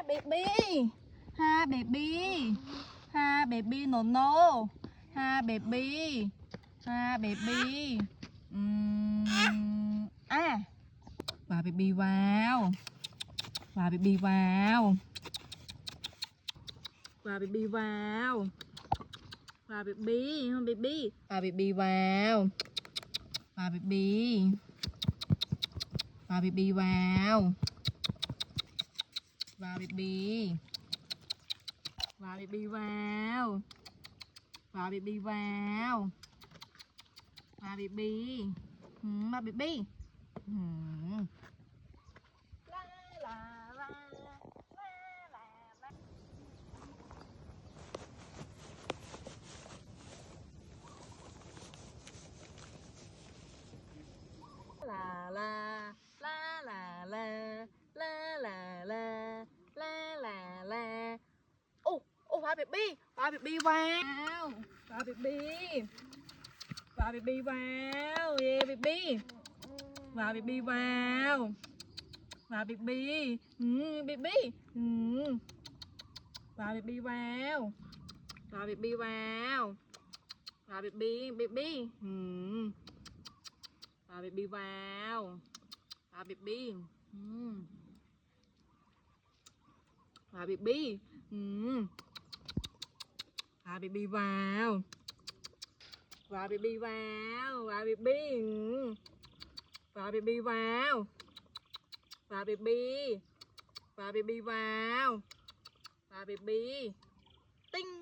baby ha baby ha baby no no ha baby ha baby à và baby vào và baby vào và baby vào và baby không baby và baby vào và baby và baby vào và baby và baby vào và baby vào và baby mà baby la la la la la la la la la la la la la la ô ô ba baby vào ba baby vào yeah baby vào baby vào vào baby baby vào baby vào vào baby vào vào baby baby vào baby vào vào baby vào baby vào baby vào vào baby vào vào baby vào baby vào vào baby vào baby vào vào baby tinh